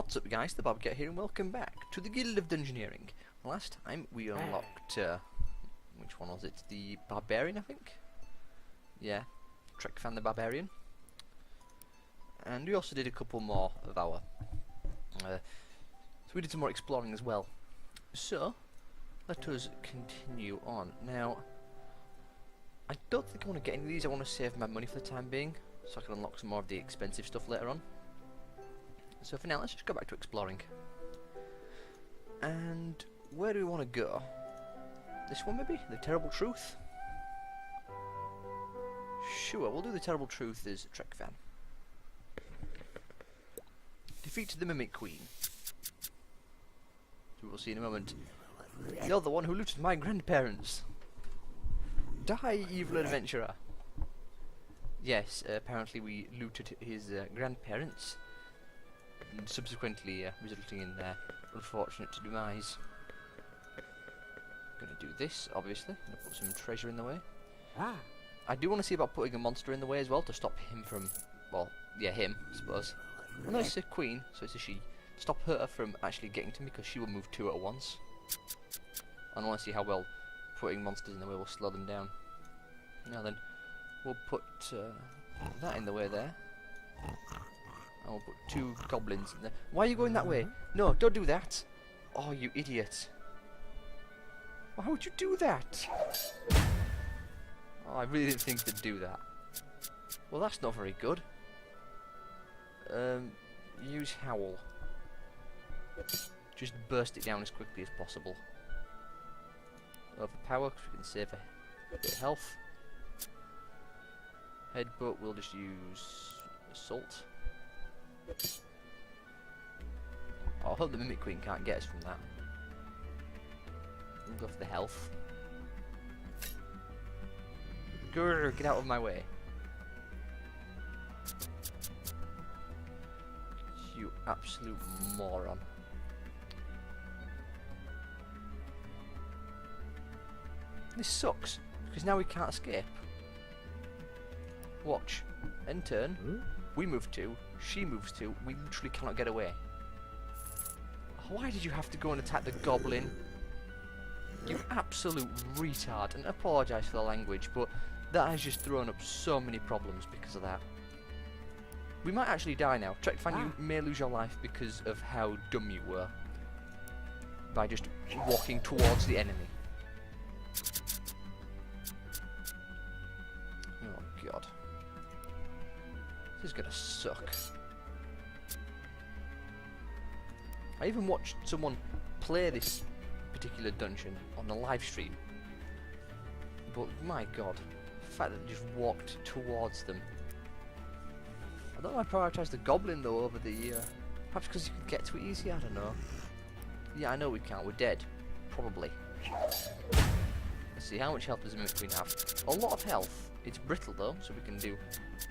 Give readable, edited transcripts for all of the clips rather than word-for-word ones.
What's up guys, the Bobcat here and welcome back to the Guild of Dungeoneering. Last time we unlocked, which one was it? The Barbarian I think? Yeah, Trekfan the Barbarian. And we also did a couple more of our, so we did some more exploring as well. So, let us continue on. Now, I don't think I want to get any of these, I want to save my money for the time being, so I can unlock some more of the expensive stuff later on. So for now, let's just go back to exploring. And where do we want to go? This one maybe? The Terrible Truth? Sure, we'll do the Terrible Truth as Trekfan. Defeat the Mimic Queen. We will see in a moment. You're the one who looted my grandparents. Die, evil adventurer. Yes, apparently we looted his grandparents. And subsequently resulting in their unfortunate demise. Gonna do this, obviously. Gonna put some treasure in the way. I do want to see about putting a monster in the way as well to stop him from, well, yeah, him, I suppose. Well, no, it's a queen, so it's a she. Stop her from actually getting to me because she will move two at once. And I want to see how well putting monsters in the way will slow them down. Now then, we'll put that in the way there. And we'll put two goblins in there. Why are you going that way? No, don't do that. Oh, you idiot. Why would you do that? Oh, I really didn't think they'd do that. Well, that's not very good. Use Howl. Just burst it down as quickly as possible. Overpower, because we can save a bit of health. Headbutt, we'll just use Assault. Oh, I hope the Mimic Queen can't get us from that. We'll go for the health. Grrr, get out of my way. You absolute moron. This sucks, because now we can't escape. Watch. End turn. We move two. She moves two. We literally cannot get away. Why did you have to go and attack the goblin? You absolute retard. And I apologise for the language, but that has just thrown up so many problems because of that. We might actually die now. Trekfan, you may lose your life because of how dumb you were. By just walking towards the enemy. Oh god. This is gonna suck. I even watched someone play this particular dungeon on the live stream. But my god, the fact that they just walked towards them. I don't know why I prioritised the goblin though over the, perhaps because you could get to it easy, I don't know. Yeah, I know we can't, we're dead. Probably. Let's see, how much health does the Mimic Queen have? A lot of health. It's brittle though, so we can do,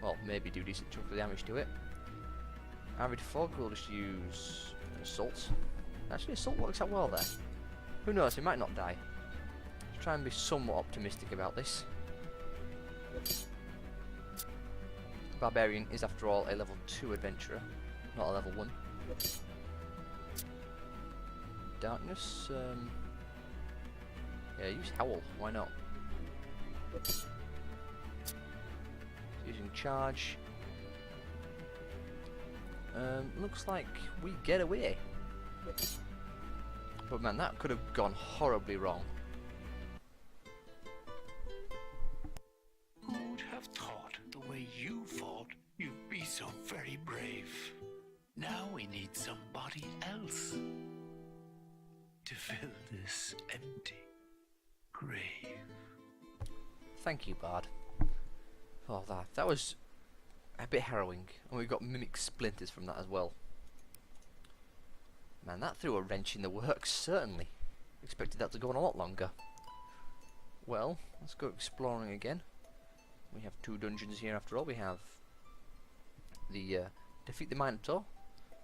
well, maybe do decent chunk of damage to it. Average fog, we'll just use Assault. Actually, Assault works out well there. Who knows, we might not die. Let's try and be somewhat optimistic about this. Barbarian is, after all, a level 2 adventurer, not a level 1. Darkness, yeah, use Howl, why not? Using Charge. Looks like we get away. But man, that could have gone horribly wrong. Who'd have thought the way you fought, you'd be so very brave. Now we need somebody else to fill this empty grave. Thank you, Bard. Oh, that was a bit harrowing, and we got mimic splinters from that as well. Man, that threw a wrench in the works, certainly. Expected that to go on a lot longer. Well, let's go exploring again. We have two dungeons here after all. We have the Defeat the Minotaur,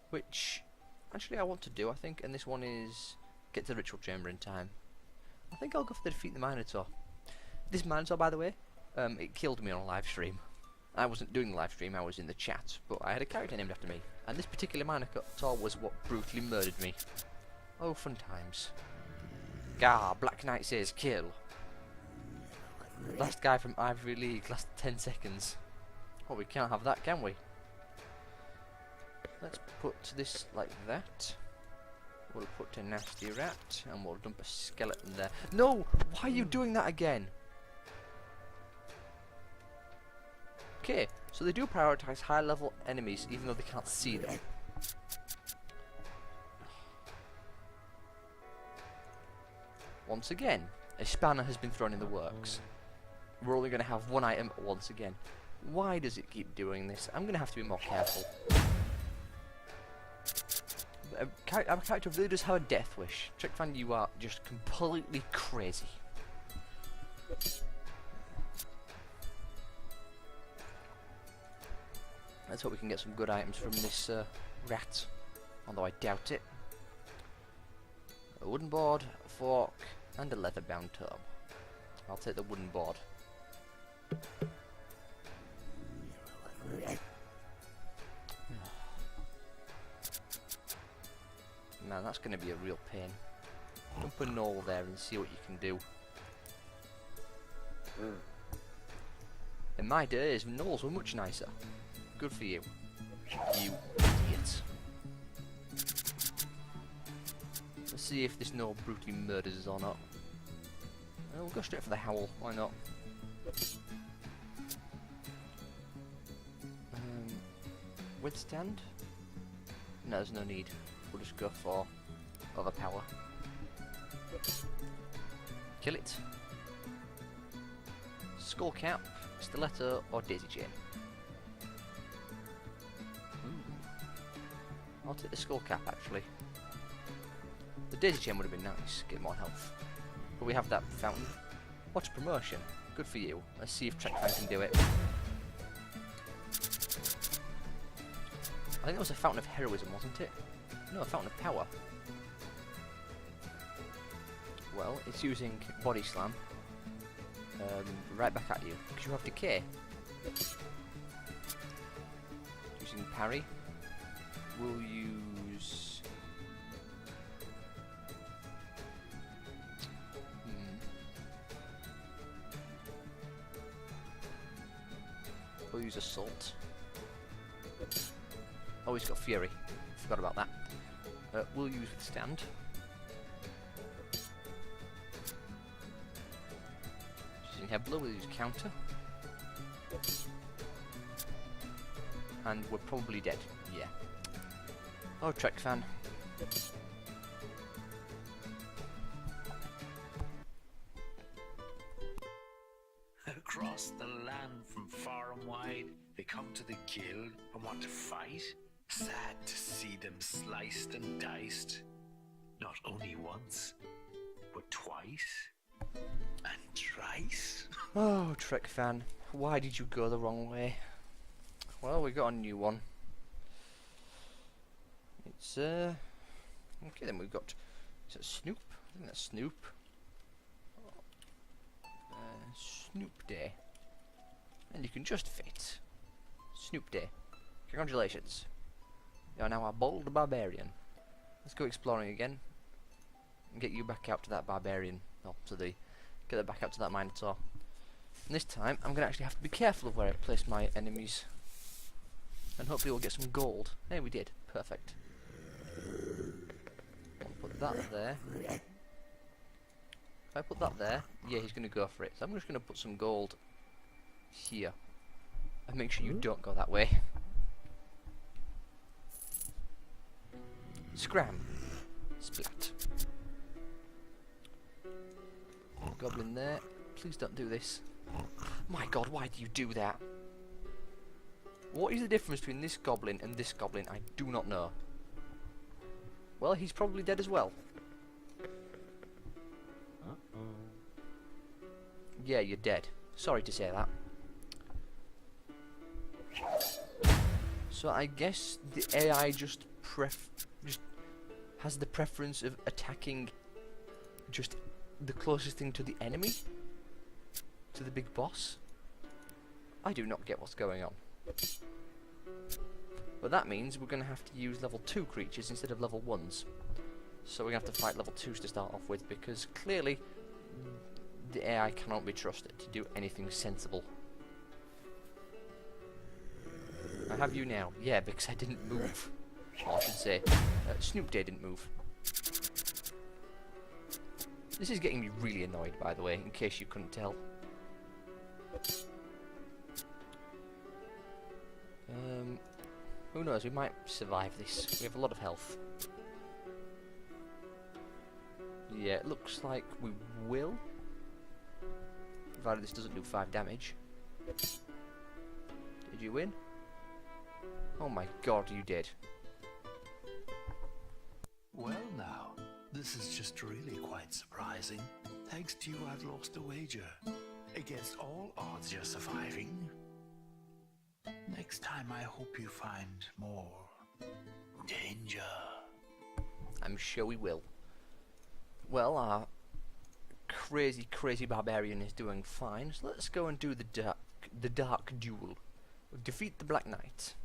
which actually I want to do, I think, and this one is get to the Ritual Chamber in time. I think I'll go for the Defeat the Minotaur. This Minotaur, by the way, it killed me on a live stream. I wasn't doing the live stream, I was in the chat, but I had a character named after me, And this particular Minotaur was what brutally murdered me. Oh, fun times. Gah, Black Knight says kill. Last guy from Ivory League, last 10 seconds. Oh, we can't have that, can we? Let's put this like that. We'll put a nasty rat, and we'll dump a skeleton there. No! Why are you doing that again? Okay, so they do prioritize high level enemies even though they can't see them. Once again, a spanner has been thrown in the works. We're only going to have one item once again. Why does it keep doing this? I'm going to have to be more careful. Our character really does have a death wish. Trickfan, you are just completely crazy. Let's hope we can get some good items from this rat, although I doubt it. A wooden board, a fork, and a leather-bound tome. I'll take the wooden board. Man, that's going to be a real pain. Dump a knoll there and see what you can do. In my days, knolls were much nicer. Good for you. You idiot. Let's see if this knoll brutally murders us or not. We'll go straight for the howl, why not? Withstand? No, there's no need. We'll just go for overpower. Kill it. Skull cap, stiletto, or daisy chain. I'll take the skull cap actually. The daisy chain would have been nice, get more health. But we have that fountain. What a promotion. Good for you. Let's see if Trackfan can do it. I think it was a fountain of heroism, wasn't it? No, a fountain of power. Well, it's using body slam. Right back at you, because you have decay. Using parry. We'll use... We'll use assault. Oh, he's got fury. Forgot about that. We'll use withstand. Using Hebler, we'll use counter. And we're probably dead. Yeah. Oh, Trackfan. Across the land from far and wide, they come to the guild and want to fight. Sad to see them sliced and diced. Not only once, but twice and thrice. Oh, Trackfan, why did you go the wrong way? Well, we got a new one. It's okay. Then we've got. Is that Snoop? I think that's Snoop. Snoop Day, and you can just fit. Snoop Day. Congratulations. You are now a bold barbarian. Let's go exploring again and get you back out to that barbarian. Oh, get that back out to that Minotaur. And this time, I'm gonna actually have to be careful of where I place my enemies, and hopefully we'll get some gold. Hey, we did. Perfect. I'll put that there. If I put that there, yeah, he's gonna go for it. So I'm just gonna put some gold here, and make sure you don't go that way. Scram. Splat. Goblin there. Please don't do this. My god, why do you do that? What is the difference between this goblin and this goblin? I do not know. Well, he's probably dead as well. Yeah, you're dead. Sorry to say that. So I guess the AI just has the preference of attacking just the closest thing to the enemy, to the big boss. I do not get what's going on. But that means we're going to have to use level 2 creatures instead of level 1s. So we're going to have to fight level 2s to start off with, because clearly the AI cannot be trusted to do anything sensible. I have you now. Yeah, because I didn't move. Or I should say, Snoop Day didn't move. This is getting me really annoyed, by the way, in case you couldn't tell. Who knows, we might survive this. We have a lot of health. Yeah, it looks like we will. Provided this doesn't do 5 damage. Did you win? Oh my god, you did. Well now, this is just really quite surprising. Thanks to you, I've lost a wager. Against all odds, you're surviving. Next time, I hope you find more danger. I'm sure we will. Well, our crazy barbarian is doing fine, so let's go and do the dark duel. Defeat the Black Knight.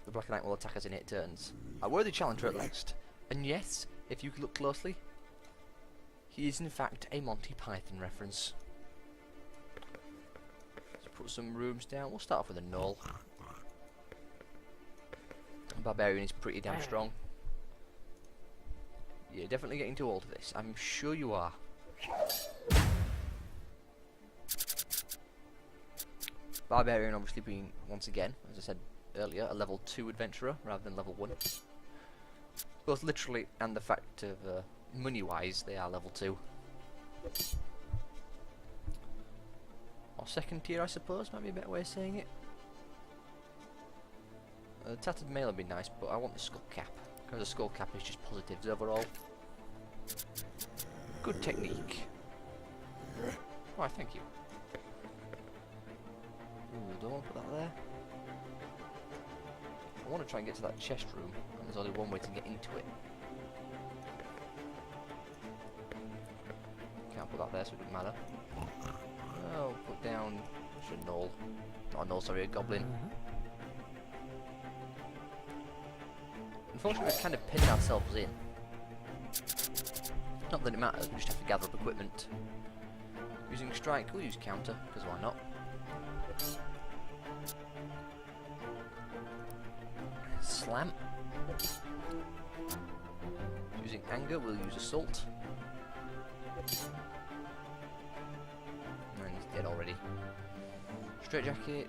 The Black Knight will attack us in 8 turns. A worthy challenger at last. And yes, if you look closely, he is in fact a Monty Python reference. Let's put some rooms down. We'll start off with a null. Barbarian is pretty damn strong. You're definitely getting too old for this. I'm sure you are. Barbarian obviously being, once again, as I said earlier, a level 2 adventurer rather than level 1. Both literally and the fact of money-wise, they are level 2. Or second tier, I suppose, might be a better way of saying it. Tattered mail would be nice, but I want the skull cap, because the skull cap is just positives overall. Good technique. Why, thank you. Ooh, don't want to put that there. I want to try and get to that chest room, and there's only one way to get into it. Can't put that there, so it doesn't matter. Oh, put down a null. Not a null, sorry, a goblin. Unfortunately, we've kind of pinned ourselves in. Not that it matters, we just have to gather up equipment. Using strike, we'll use counter, because why not? Slam. Using anger, we'll use assault. And he's dead already. Straight jacket,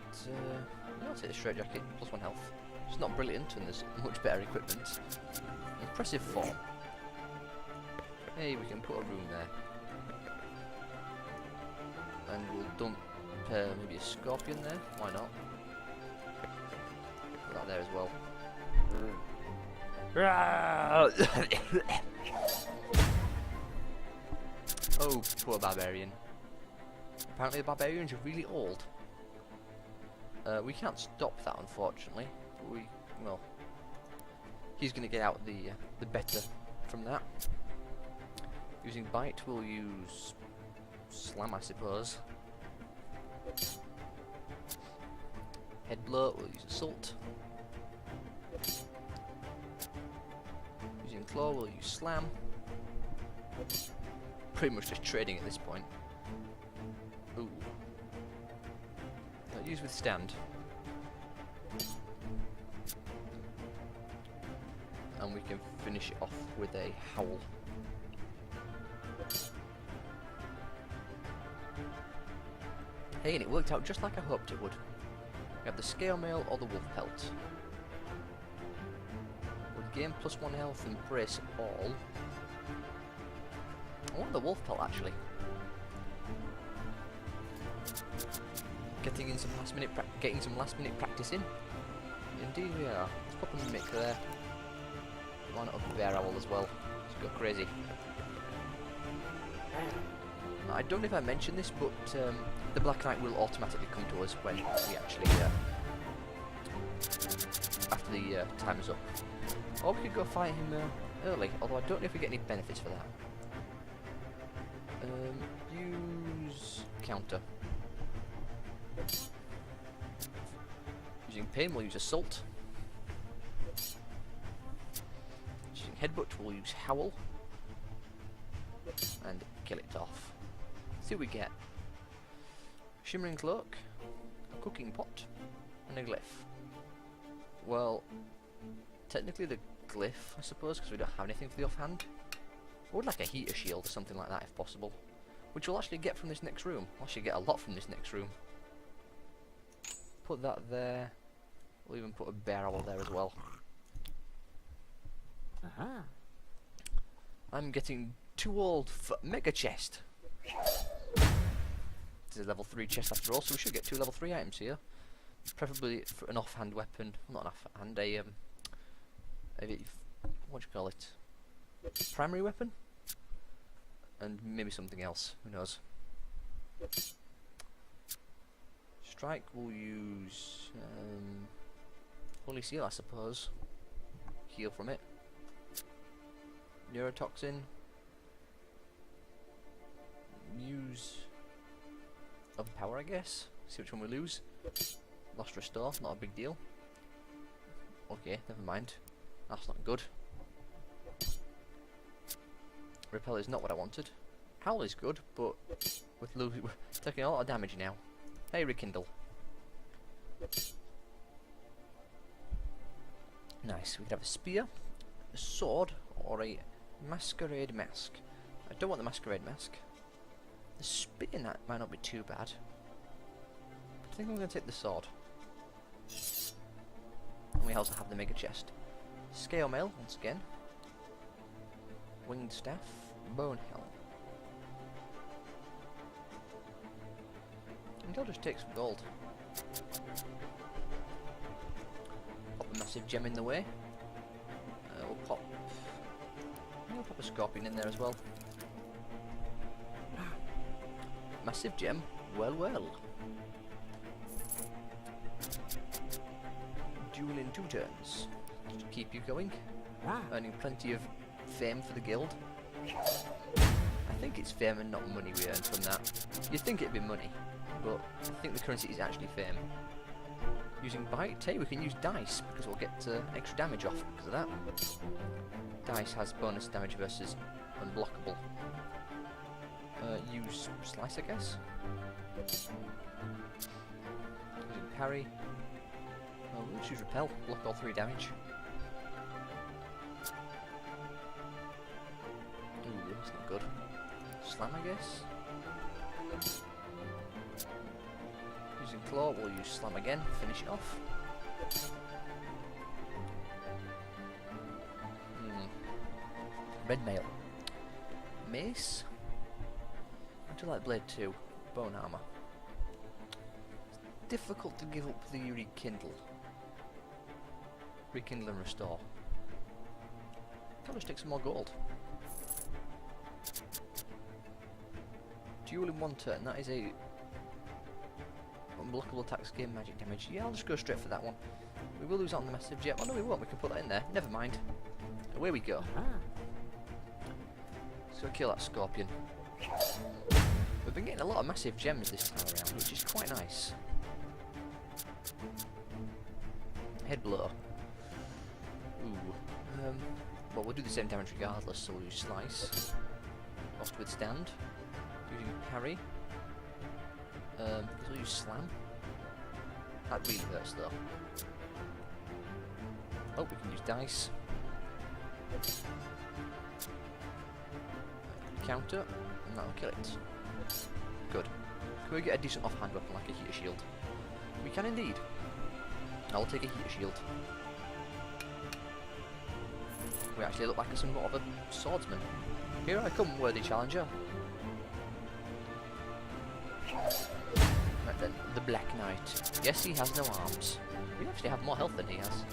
I'll take the straight jacket, +1 health. It's not brilliant, and there's much better equipment. Impressive form. Hey, we can put a room there. And we'll dump maybe a scorpion there, why not? Put that there as well. Oh, poor barbarian. Apparently the barbarians are really old. We can't stop that, unfortunately. But well, he's going to get out the better from that. Using bite, we'll use slam, I suppose. Head blow, we'll use assault. Using claw, we'll use slam. Pretty much just trading at this point. Ooh. Use withstand. And we can finish it off with a howl. Hey, and it worked out just like I hoped it would. We have the scale mail or the wolf pelt. With gain +1 health and brace all. I want the wolf pelt actually. Getting some last minute practice in. Indeed we are. Let's pop a mimic there. Why not a bear owl as well? Let's go crazy. I don't know if I mentioned this, but the Black Knight will automatically come to us when we actually after the time is up. Or we could go fight him early, although I don't know if we get any benefits for that. Use counter. pain, we'll use Assault. Using Headbutt, we'll use Howl. And kill it off. See what we get. Shimmering Cloak, a Cooking Pot, and a Glyph. Well, technically the Glyph, I suppose, because we don't have anything for the offhand. I would like a Heater Shield or something like that if possible. Which we'll actually get from this next room. We'll actually get a lot from this next room. Put that there. We'll even put a bear owl there as well. I'm getting too old for Mega Chest. This is a level 3 chest after all, so we should get 2 level 3 items here. Preferably for an offhand weapon. Not an offhand, what do you call it? Primary weapon? And maybe something else, who knows. Strike, we'll use Holy Seal, I suppose. Heal from it. Neurotoxin. Use Overpower, I guess. See which one we lose. Lost Restore, not a big deal. Okay, never mind. That's not good. Repel is not what I wanted. Howl is good, but we're taking a lot of damage now. Hey, Rekindle. Nice. We could have a spear, a sword, or a masquerade mask. I don't want the masquerade mask. The spear might not be too bad. I think I'm going to take the sword. And we also have the mega chest. Scale mail, once again. Winged staff, bone helm. I think I'll just take some gold. Pop a massive gem in the way. We'll pop a scorpion in there as well. Massive gem, well. Duel in 2 turns. Just keep you going. Earning plenty of fame for the guild. I think it's fame and not money we earn from that. You'd think it'd be money, but I think the currency is actually fame. Using Bite, hey, we can use Dice because we'll get extra damage off because of that. Dice has bonus damage versus unblockable. Use Slice, I guess. Using Parry. Oh, we'll choose Repel, block all 3 damage. Ooh, that's not good. Slam, I guess. Using Claw, we'll use Slam again, finish it off. Red Mail. Mace. I do like Blade 2. Bone Armor. It's difficult to give up the Rekindle. Rekindle and Restore. I'll just take some more gold. Duel in 1 turn, that is a unblockable attacks gain magic damage. Yeah, I'll just go straight for that one. We will lose out on the massive jet. Oh no, we won't, we can put that in there. Never mind. Away we go. So kill that scorpion. We've been getting a lot of massive gems this time around, which is quite nice. Head blow. Ooh. Well, we'll do the same damage regardless, so we'll use Slice. Lost Withstand. Using Parry. Because we'll use Slam. That really hurts though. Oh, we can use Dice. Counter, and that'll kill it. Good. Can we get a decent offhand weapon like a Heater Shield? We can indeed. I'll take a Heater Shield. We actually look like somewhat of a swordsman. Here I come, worthy challenger. Right then, the Black Knight. Yes, he has no arms. We actually have more health than he has.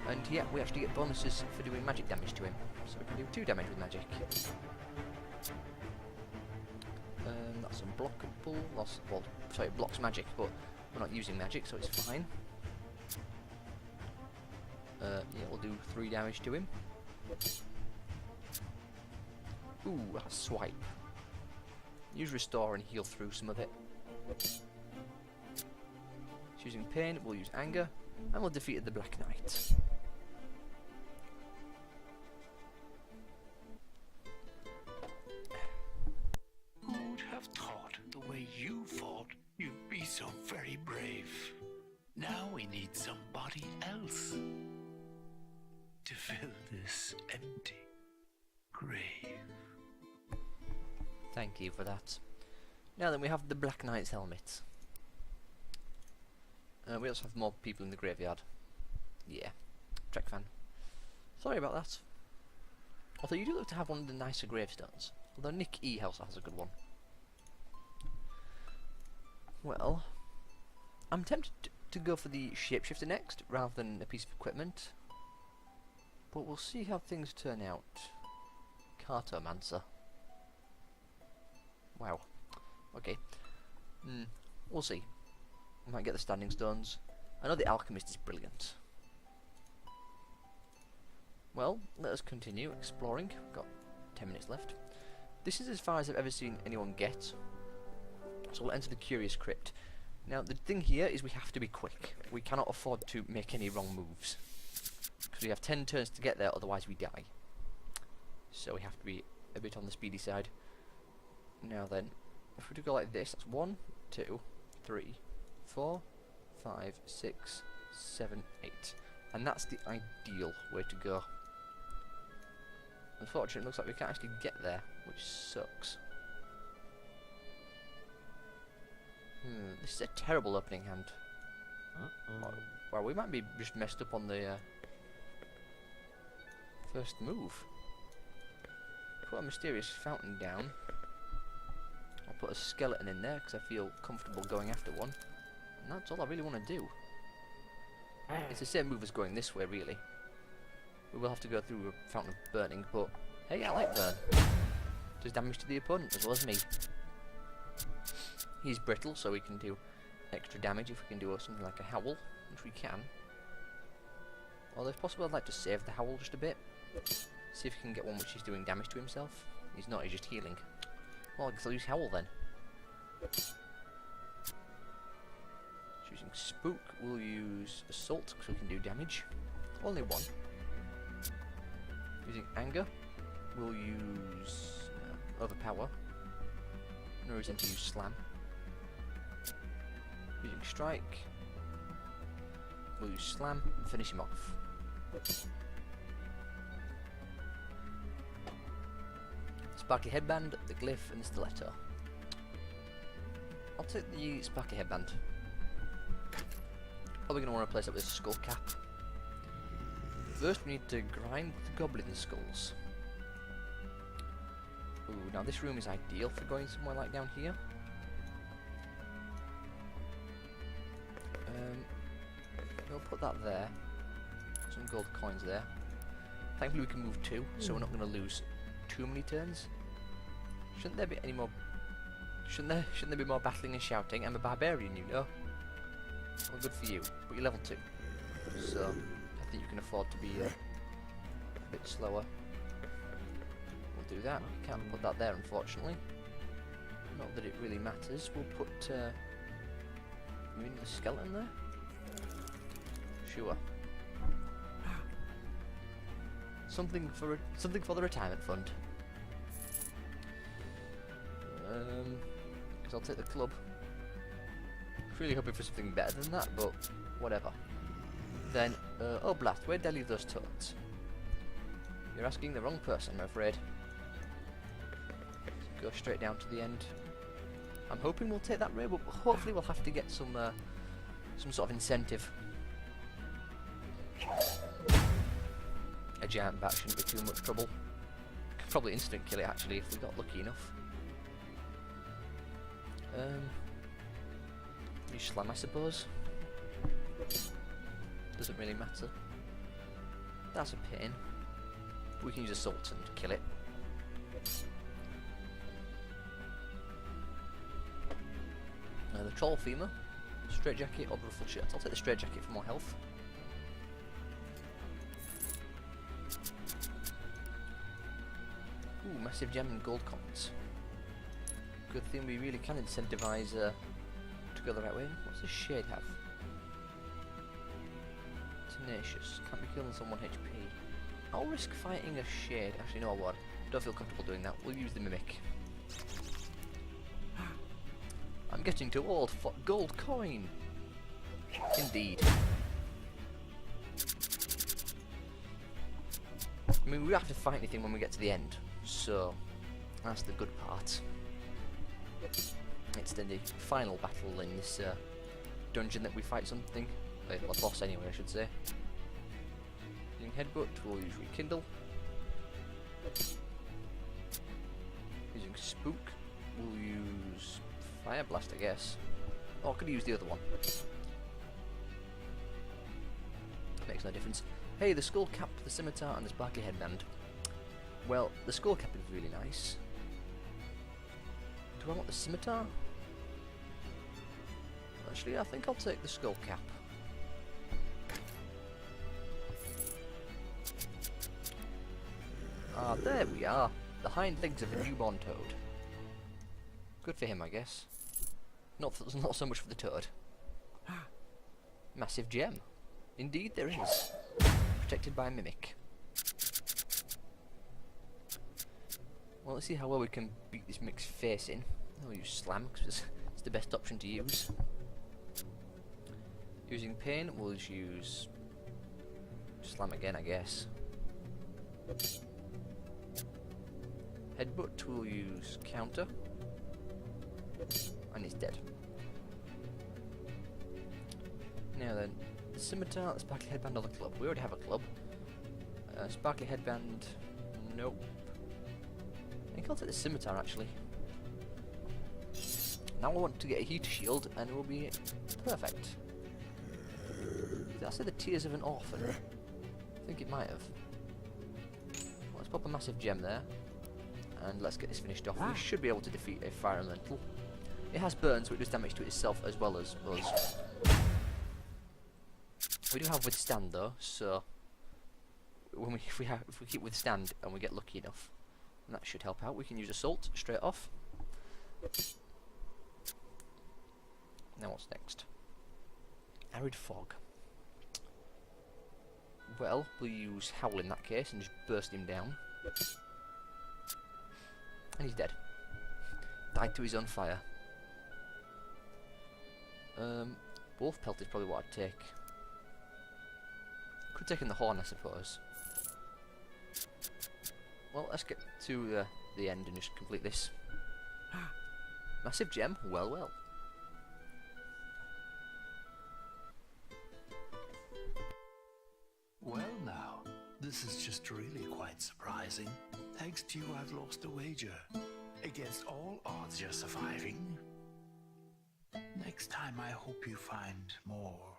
And yeah, we actually get bonuses for doing magic damage to him. So we can do 2 damage with magic. That's unblockable. Well, sorry, it blocks magic, but we're not using magic, so it's fine. Yeah, we'll do 3 damage to him. Ooh, a swipe. Use Restore and heal through some of it. It's using pain, we'll use anger, and we'll defeat the Black Knight. Who'd have thought the way you fought, you'd be so very brave? Now we need somebody else to fill this empty grave. Thank you for that. Now then, we have the Black Knight's helmet. We also have more people in the graveyard. Yeah, Trek fan. Sorry about that. Although you do look to have one of the nicer gravestones. Although Nick E also has a good one. Well, I'm tempted to go for the shapeshifter next, rather than a piece of equipment. But we'll see how things turn out. Cartomancer. Wow. Okay. We'll see. We might get the standing stones. I know the alchemist is brilliant. Well, let us continue exploring. We've got 10 minutes left. This is as far as I've ever seen anyone get. So we'll enter the Curious Crypt. Now the thing here is we have to be quick. We cannot afford to make any wrong moves. Because we have 10 turns to get there, otherwise we die. So we have to be a bit on the speedy side. Now then, if we do go like this, that's 1, 2, 3, 4, 5, 6, 7, 8. And that's the ideal way to go. Unfortunately, it looks like we can't actually get there, which sucks. This is a terrible opening hand. Well, we might be just messed up on the first move. Put a mysterious fountain down. I'll put a skeleton in there because I feel comfortable going after one. And that's all I really want to do. It's the same move as going this way, really. We will have to go through a fountain of burning, but hey, I like burn. Does damage to the opponent as well as me. He's brittle, so we can do extra damage if we can do something like a howl, which we can. Although if possible, I'd like to save the howl just a bit. See if he can get one which is doing damage to himself. He's not, he's just healing. Well, I guess I'll use howl then. Choosing spook, we'll use assault because we can do damage. Only one. Using anger, we'll use overpower. No reason to use slam. Using strike, we'll use slam and finish him off. Sparkly headband, the glyph, and the stiletto. I'll take the sparkly headband. Probably going to want to replace it with a skull cap. First, we need to grind the goblin skulls. Ooh, now this room is ideal for going somewhere like down here. We'll put that there. Some gold coins there. Thankfully, we can move 2, so we're not going to lose too many turns. Shouldn't there be any more? Shouldn't there be more battling and shouting? I'm a barbarian, you know. Well, good for you, but you're level 2, so I think you can afford to be a bit slower. We'll do that. Can't put that there, unfortunately. Not that it really matters. We'll put maybe the skeleton there. Sure. Something for the retirement fund. Because I'll take the club. Really hoping for something better than that, but whatever. Then, oh blast, where'd I leave those toads? You're asking the wrong person, I'm afraid. Go straight down to the end. I'm hoping we'll take that road, but hopefully we'll have to get some sort of incentive. A giant bat shouldn't be too much trouble. Could probably instant kill it actually if we got lucky enough. Use slam, I suppose. Doesn't really matter. That's a pain. We can use assault and kill it. Now the troll femur, straight jacket or the ruffled shirt. I'll take the straight jacket for more health. Ooh, massive gem and gold coins. Good thing we really can incentivise to go the right way. What's this shade have? Tenacious. Can't be killed until 1 HP. I'll risk fighting a shade. Actually, no, I won't. Don't feel comfortable doing that. We'll use the mimic. I'm getting too old for gold coin. Indeed. I mean, we don't have to fight anything when we get to the end, so that's the good part. It's then the final battle in this dungeon that we fight something. Well, a boss anyway, I should say. Using headbutt, we'll use rekindle. Using spook, we'll use fire blast, I guess. Oh, I could use the other one. Makes no difference. Hey, the skull cap, the scimitar, and the sparkly headband. Well, the skull cap is really nice. Do I want the scimitar? Actually, I think I'll take the skull cap. Ah, there we are. The hind legs of a newborn toad. Good for him, I guess. Not so much for the toad. Massive gem. Indeed there is. Protected by a mimic. Well, let's see how well we can beat this mimic's face in. I'll use slam because it's the best option to use. Using pain, we'll just use slam again, I guess. Headbutt, we'll use counter. And he's dead. Now then, the scimitar, the sparkly headband, or the club. We already have a club. Sparkly headband, nope. I think I'll take the scimitar actually. Now I want to get a heater shield and it will be perfect. Did I say the tears of an orphan? I think it might have. Let's pop a massive gem there. And let's get this finished off. We should be able to defeat a fire elemental. It has burn, so it does damage to itself as well as us. We do have withstand though, so when if we keep withstand and we get lucky enough, and that should help out. We can use assault straight off. Now what's next? Arid fog. Well, we'll use howl in that case and just burst him down. And he's dead. Died to his own fire. Wolf pelt is probably what I'd take. Could take in the horn, I suppose. Well, let's get to the end and just complete this. Massive gem, well, well. Well now, this is just really quite surprising. Thanks to you, I've lost a wager. Against all odds, you're surviving. Next time, I hope you find more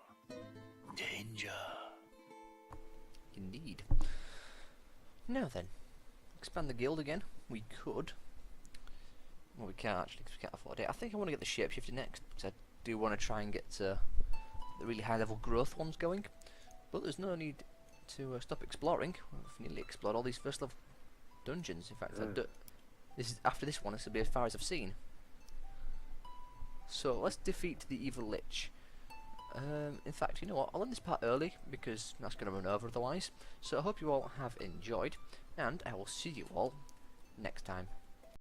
danger. Indeed. Now then, expand the guild again. We could. Well, we can't actually because we can't afford it. I think I want to get the shapeshifter next because I do want to try and get the really high level growth ones going. But there's no need to stop exploring. We've nearly explored all these first level dungeons. In fact, this is after this one. This will be as far as I've seen. So let's defeat the evil lich. In fact, you know what? I'll end this part early because that's going to run over otherwise. So I hope you all have enjoyed, and I will see you all next time.